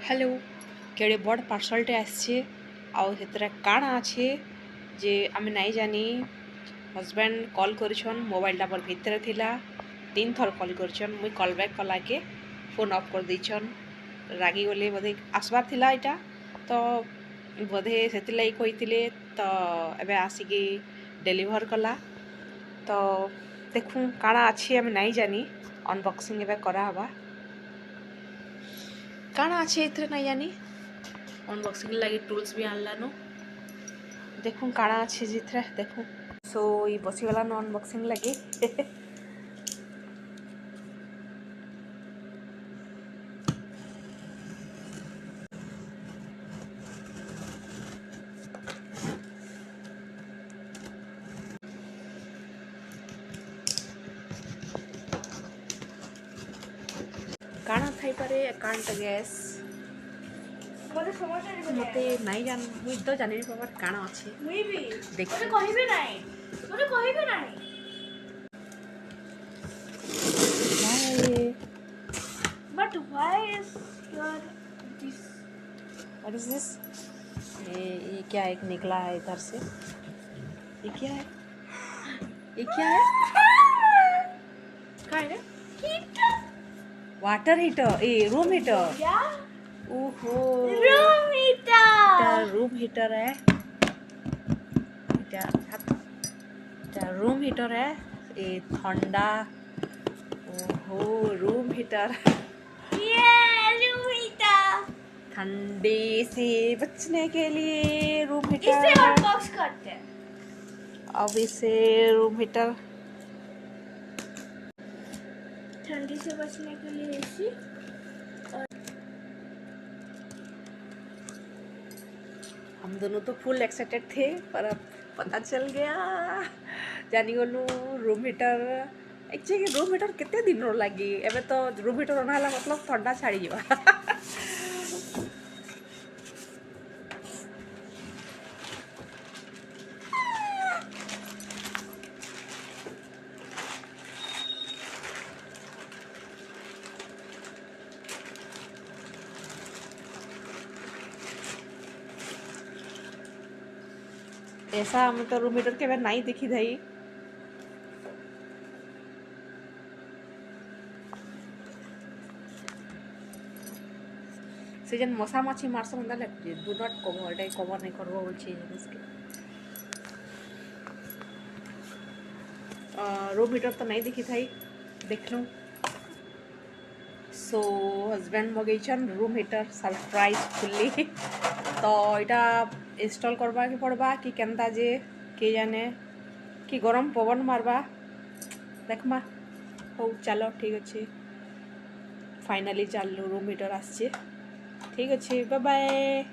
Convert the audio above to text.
Hello केड़े बड़ पार्सलटे आसछे आउ हेतरे काଣା আছে जे आमे नाई जानी। हस्बैंड कॉल करछन मोबाइल मोर भितर थिला 3 थर कॉल करछन मुई कॉल बैक कलाके फोन ऑफ कर देछन रागी गले बोधे आसबार थिला एटा तो बोधे सेति लाई कहितिले तो एबे आसीकी डिलीवर कला तो देखू काଣା আছে आमे नाई जानी अनबॉक्सिंग एबे करा हबा काଣା আছে एथरे नाई जानी अनबॉक्सिंग लगी टूल्स भी आनलानो देखूं काଣା अच्छे जिथरे देखूं सो ये बसीगला न अनबॉक्सिंग लगी काଣା थाई पारे एकाउंट गैस मते नाई जान मुई तो जानि बाबा काଣା अछि मुई भी देख मते कहिबे नाही But why is your this? What is this? ये क्या एक निकला है इधर से ये क्या है क्या है हीटर वाटर हीटर ए रूम हीटर ओहो रूम हीटर है रूम हीटर है ये ठंडा ओहो रूम हीटर ठंडे से बचने के लिए रूम हीटर इसे अनबॉक्स करते हैं अब इसे रूम हीटर ठंडी से बचने के लिए एसी और हम दोनों तो फुल एक्साइटेड थे पर अब पता चल गया जानी गलु room heater actually room heater कितने दिन रो लगी एबे तो रूम हीटर बनाला मतलब ठंडा छाड़ी जीवा ऐसा हम तो रूम हीटर के नहीं देखी थी से जन मशा माछी मारस मंदा लगजे do not cover Etah cover नहीं करबो बोलछी जिनिसके रूम हीटर तो नहीं देखी थी देखलू सो हस्बैंड मगेछन रूम हीटर सरप्राइज फुल्ली तो यहाँ इंस्टॉल करवा के पड़वा कि केनता जे के जाने कि गरम पवन मारवा देखमा हो चलो ठीक अच्छे फाइनली चलो रूम हीटर आसचे ठीक अच्छे बाय बाय।